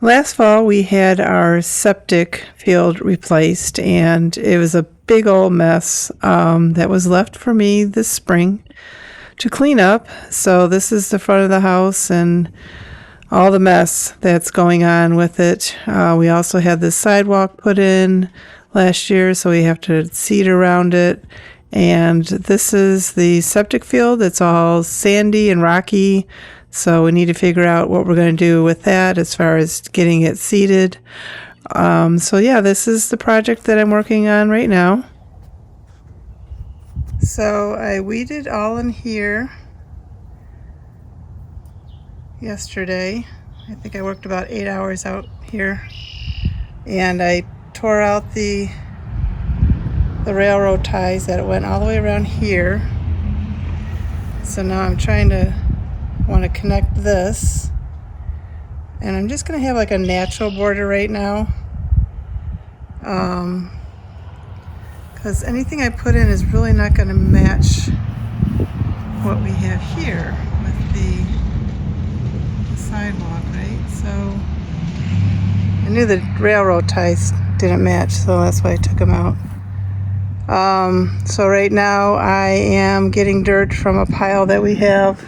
Last fall, we had our septic field replaced, and it was a big old mess that was left for me this spring to clean up. So this is the front of the house and all the mess that's going on with it. We also had this sidewalk put in last year, so we have to seed around it. And this is the septic field. It's all sandy and rocky. So we need to figure out what we're going to do with that as far as getting it seeded. So yeah, this is the project that I'm working on right now. So I weeded all in here yesterday. I think I worked about 8 hours out here. And I tore out the railroad ties that went all the way around here. So now I'm trying to want to connect this, and I'm just going to have like a natural border right now, because anything I put in is really not going to match what we have here with the sidewalk, right? So I knew the railroad ties didn't match, so that's why I took them out. So right now I am getting dirt from a pile that we have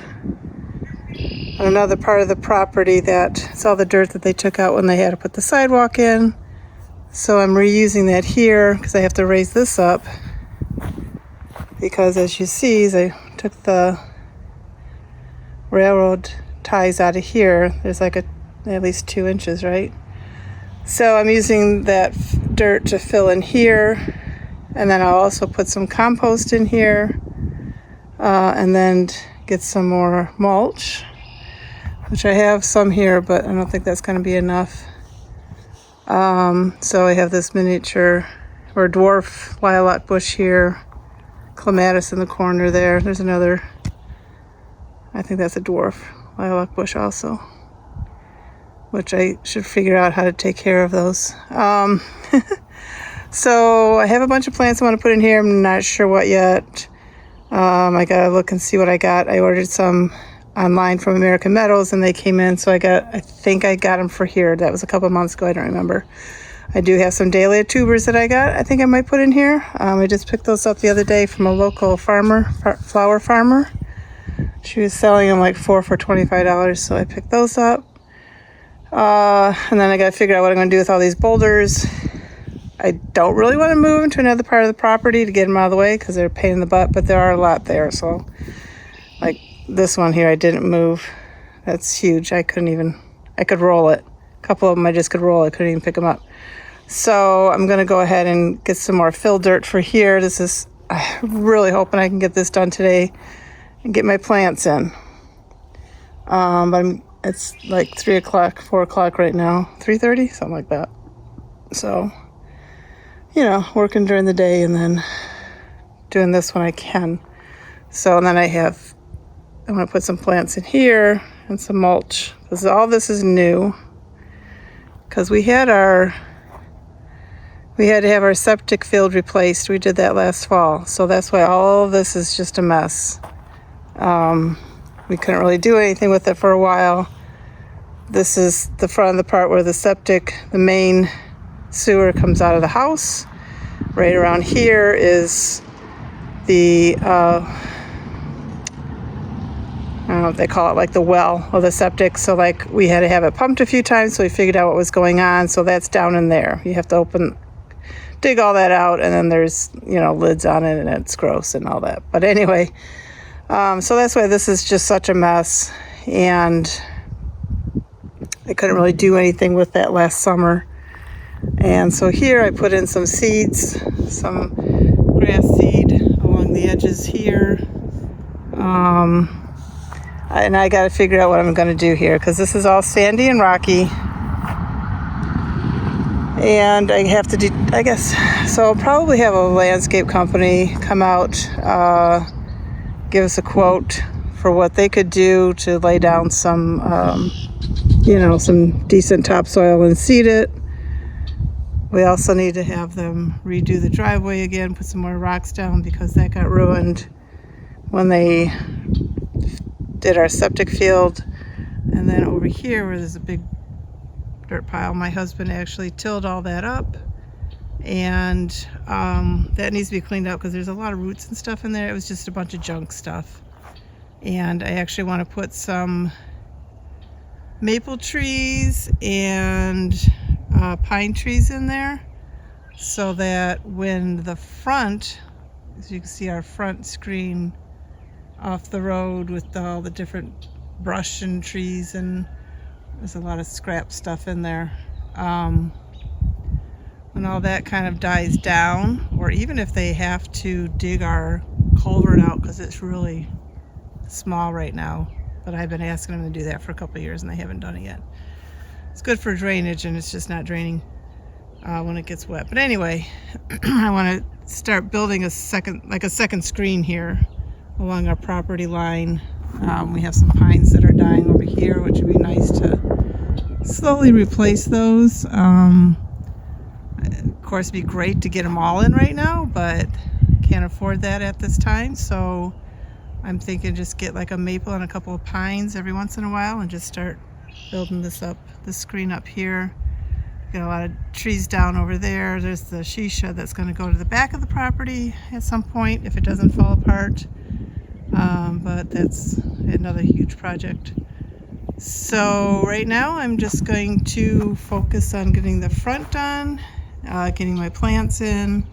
on another part of the property it's all the dirt that they took out when they had to put the sidewalk in. So I'm reusing that here because I have to raise this up, because as you see, as I took the railroad ties out of here, there's like at least 2 inches, right? So I'm using that dirt to fill in here, and then I'll also put some compost in here, and then get some more mulch, which I have some here, but I don't think that's going to be enough. So I have this miniature or dwarf lilac bush here, clematis in the corner there. There's another, I think that's a dwarf lilac bush also, which I should figure out how to take care of those. So I have a bunch of plants I want to put in here. I'm not sure what yet. I gotta look and see what I got. I ordered some online from American Meadows, and they came in, so I think I got them for here. That was a couple months ago. I don't remember. I do have some dahlia tubers that I got. I think I might put in here. I just picked those up the other day from a local flower farmer. She was selling them like 4 for $25, so I picked those up. And then I gotta figure out what I'm gonna do with all these boulders. I don't really want to move them to another part of the property to get them out of the way because they're a pain in the butt, but there are a lot there. So like this one here, I didn't move. That's huge. I could roll it. A couple of them I just could roll. I couldn't even pick them up. So I'm going to go ahead and get some more fill dirt for here. I'm really hoping I can get this done today and get my plants in. But it's like 3 o'clock, 4 o'clock right now, 3:30, something like that. So, working during the day and then doing this when I can. So, and then I'm going to put some plants in here and some mulch, because all this is new. Because we had to have our septic field replaced. We did that last fall. So that's why all of this is just a mess. We couldn't really do anything with it for a while. This is the front of the part where the main sewer comes out of the house. Right around here is the, I don't know what they call it, like the well of the septic. So like we had to have it pumped a few times, so we figured out what was going on. So that's down in there. You have to dig all that out, and then there's, lids on it, and it's gross and all that. But anyway, so that's why this is just such a mess. And I couldn't really do anything with that last summer. And so here I put in some seeds, some grass seed along the edges here. And I got to figure out what I'm going to do here, because this is all sandy and rocky. And I have to so I'll probably have a landscape company come out, give us a quote for what they could do to lay down some, some decent topsoil and seed it. We also need to have them redo the driveway again, put some more rocks down, because that got ruined when they did our septic field. And then over here where there's a big dirt pile. My husband actually tilled all that up, and that needs to be cleaned up because there's a lot of roots and stuff in there. It was just a bunch of junk stuff. And I actually want to put some maple trees and pine trees in there, so that when the front, as you can see our front screen off the road with all the different brush and trees, and there's a lot of scrap stuff in there, when all that kind of dies down, or even if they have to dig our culvert out because it's really small right now, but I've been asking them to do that for a couple of years and they haven't done it yet. It's good for drainage, and it's just not draining when it gets wet. But anyway, I want to start building a second screen here along our property line. We have some pines that are dying over here, which would be nice to slowly replace those. Of course, it'd be great to get them all in right now, but can't afford that at this time. So I'm thinking just get like a maple and a couple of pines every once in a while and just start building this screen up here. Got a lot of trees down over there. There's the she shed that's going to go to the back of the property at some point if it doesn't fall apart. But that's another huge project. So right now I'm just going to focus on getting the front done, getting my plants in,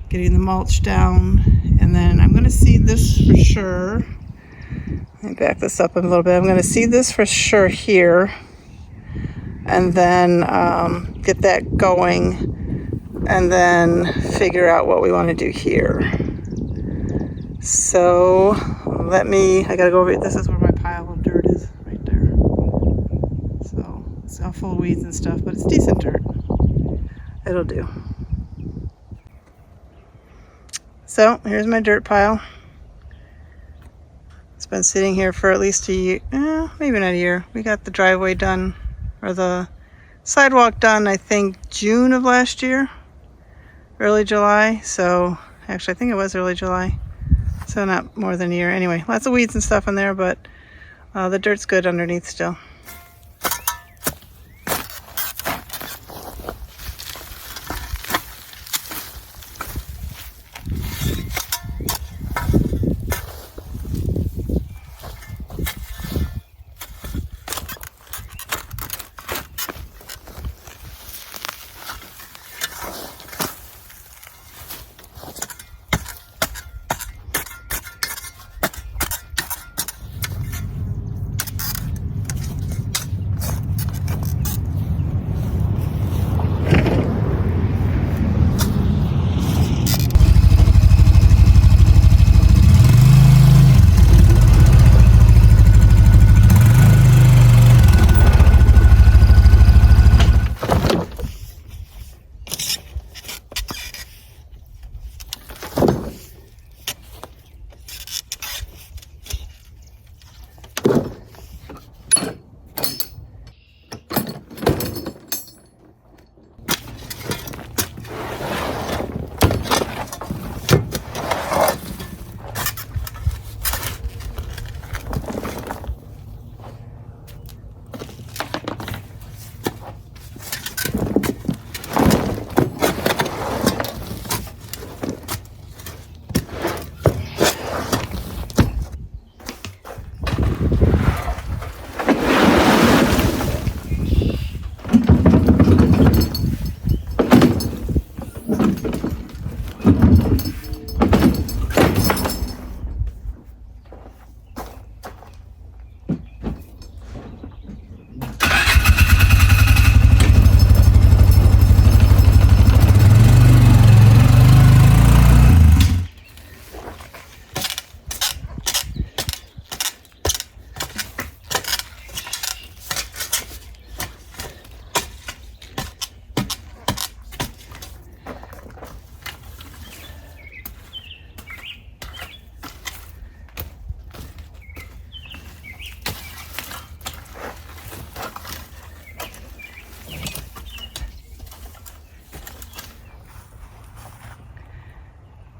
getting the mulch down, and then I'm going to seed this for sure. Let me back this up a little bit. I'm going to seed this for sure here, and then get that going, and then figure out what we want to do here. So I gotta go over, this is where my pile of dirt is, right there. So it's all full of weeds and stuff, but it's decent dirt. It'll do. So here's my dirt pile. It's been sitting here for at least a year, maybe not a year. We got the driveway done, or the sidewalk done, I think June of last year, early July. So actually I think it was early July. So not more than a year. Anyway, lots of weeds and stuff in there, but the dirt's good underneath still.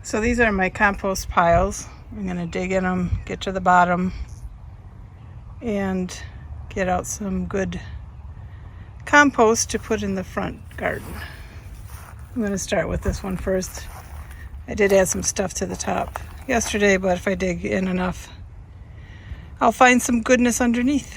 So these are my compost piles. I'm going to dig in them, get to the bottom, and get out some good compost to put in the front garden. I'm going to start with this one first. I did add some stuff to the top yesterday, but if I dig in enough, I'll find some goodness underneath.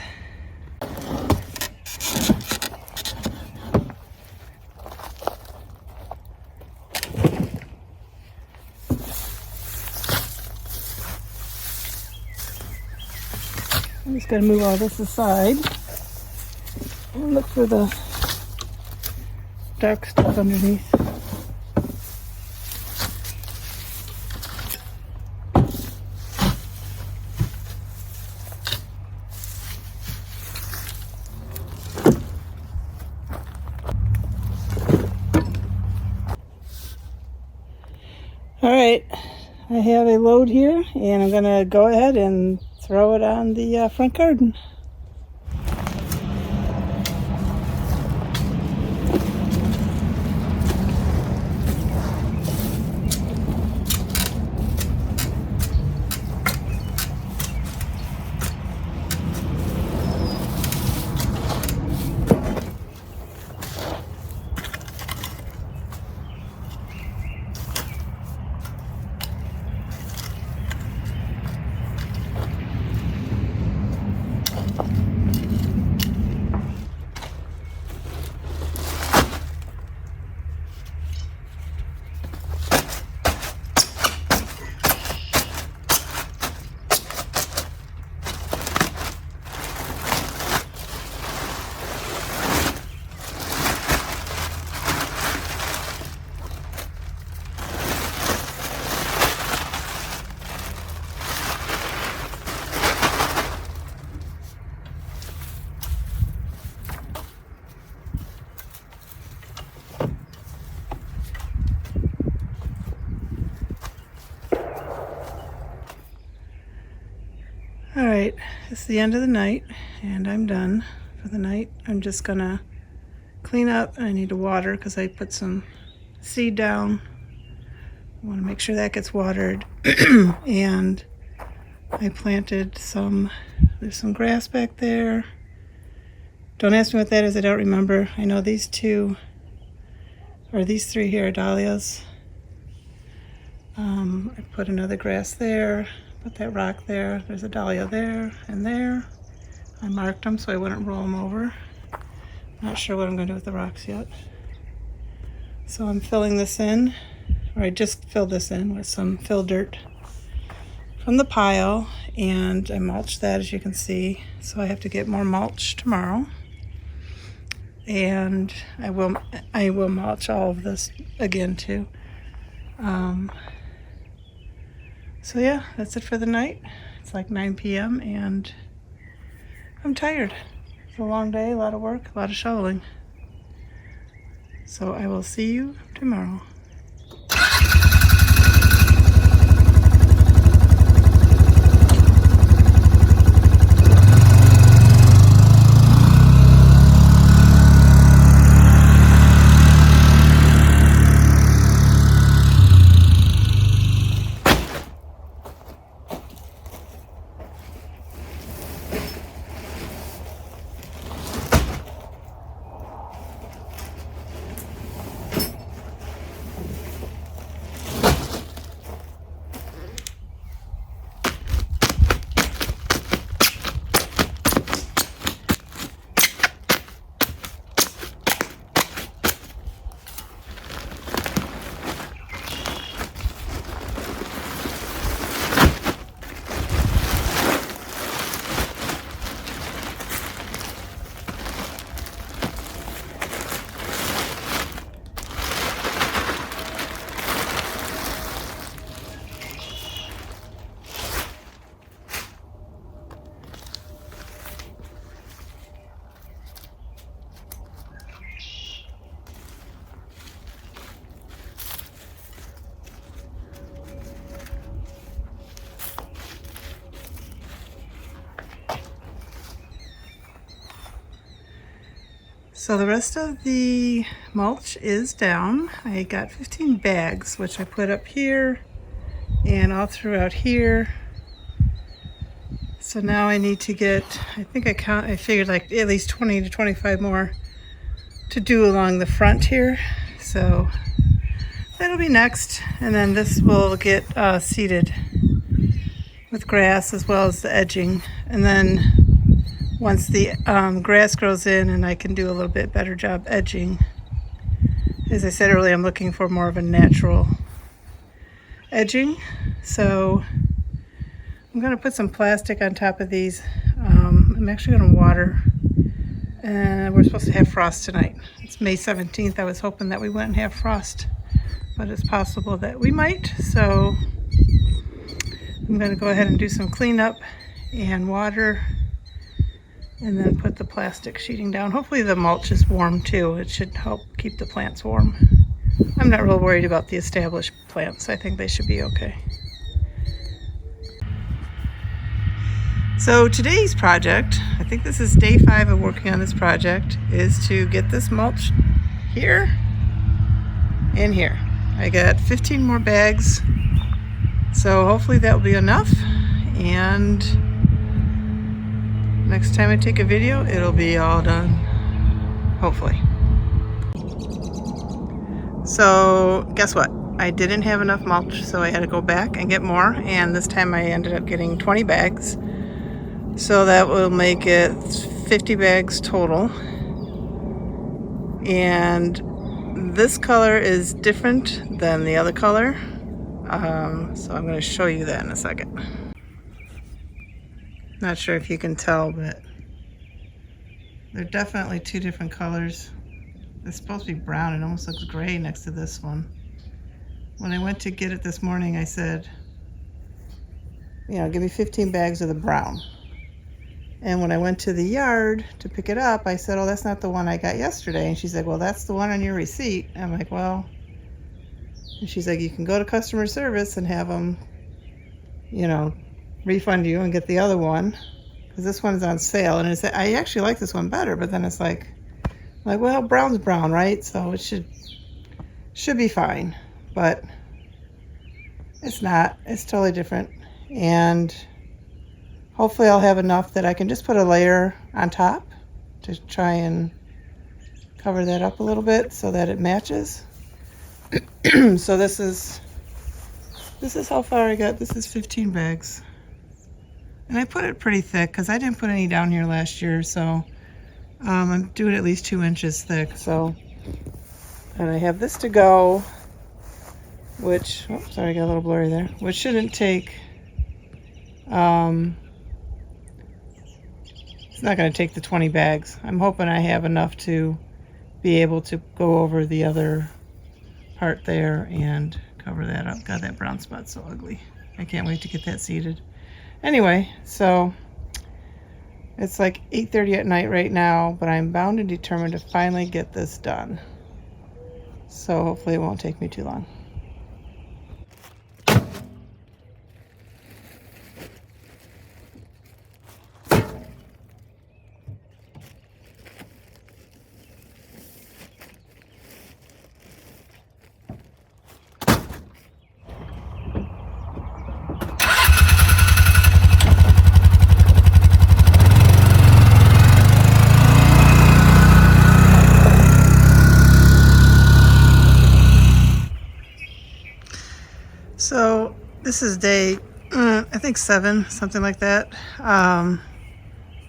I'm just going to move all this aside and look for the dark stuff underneath. All right, I have a load here and I'm going to go ahead and throw it on the front garden. All right, it's the end of the night and I'm done for the night. I'm just gonna clean up. I need to water because I put some seed down. I want to make sure that gets watered. And I planted there's some grass back there. Don't ask me what that is, I don't remember. I know these three here are dahlias. I put another grass there. Put that rock there. There's a dahlia there and there. I marked them so I wouldn't roll them over. Not sure what I'm going to do with the rocks yet. So I'm filling this in, or I just filled this in with some fill dirt from the pile, and I mulched that, as you can see. So I have to get more mulch tomorrow, and I will mulch all of this again too. So yeah, that's it for the night. It's like 9 p.m. and I'm tired. It's a long day, a lot of work, a lot of shoveling. So I will see you tomorrow. So the rest of the mulch is down. I got 15 bags, which I put up here and all throughout here. So now I need to get, I figured like at least 20 to 25 more to do along the front here. So that'll be next. And then this will get seeded with grass as well as the edging. And then once the grass grows in and I can do a little bit better job edging, as I said earlier, I'm looking for more of a natural edging. So I'm going to put some plastic on top of these. I'm actually going to water, and we're supposed to have frost tonight. It's May 17th. I was hoping that we wouldn't have frost, but it's possible that we might. So I'm going to go ahead and do some cleanup and water, and then put the plastic sheeting down. Hopefully the mulch is warm too. It should help keep the plants warm. I'm not real worried about the established plants. I think they should be okay. So today's project, I think this is day 5 of working on this project, is to get this mulch here and here. I got 15 more bags, so hopefully that will be enough. And next time I take a video, it'll be all done, hopefully. So guess what? I didn't have enough mulch, so I had to go back and get more, and this time I ended up getting 20 bags. So that will make it 50 bags total. And this color is different than the other color. So I'm going to show you that in a second. Not sure if you can tell, but they're definitely 2 different colors. It's supposed to be brown. It almost looks gray next to this one. When I went to get it this morning, I said, you know, give me 15 bags of the brown. And when I went to the yard to pick it up, I said, oh, that's not the one I got yesterday. And she's like, well, that's the one on your receipt. I'm like, well, and she's like, you can go to customer service and have them, you know, refund you and get the other one, because this one's on sale. And I actually like this one better, but then it's like, well, brown's brown, right? So it should be fine, but it's not. It's totally different. And hopefully I'll have enough that I can just put a layer on top to try and cover that up a little bit so that it matches. So this is how far I got. This is 15 bags. And I put it pretty thick because I didn't put any down here last year, so I'm doing at least 2 inches thick. So, and I have this to go, which, oh, sorry, I got a little blurry there, which shouldn't take, it's not going to take the 20 bags. I'm hoping I have enough to be able to go over the other part there and cover that up. God, that brown spot's so ugly. I can't wait to get that seeded. Anyway, so it's like 8:30 at night right now, but I'm bound and determined to finally get this done. So hopefully it won't take me too long. So this is day, I think 7, something like that.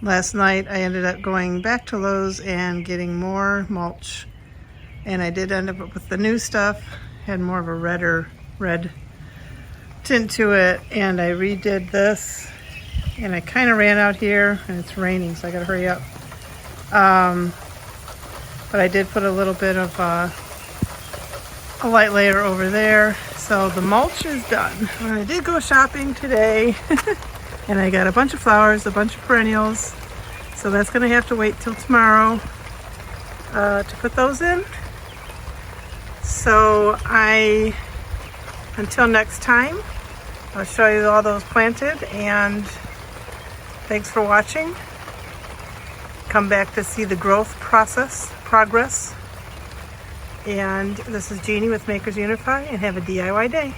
Last night I ended up going back to Lowe's and getting more mulch. And I did end up with the new stuff. Had more of a red tint to it. And I redid this. And I kind of ran out here, and it's raining, so I gotta hurry up. But I did put a little bit of a light layer over there. So the mulch is done. I did go shopping today and I got a bunch of flowers, a bunch of perennials. So that's gonna have to wait till tomorrow to put those in. So until next time, I'll show you all those planted, and thanks for watching. Come back to see the growth progress. And this is Jeannie with Makers Unify, and have a DIY day.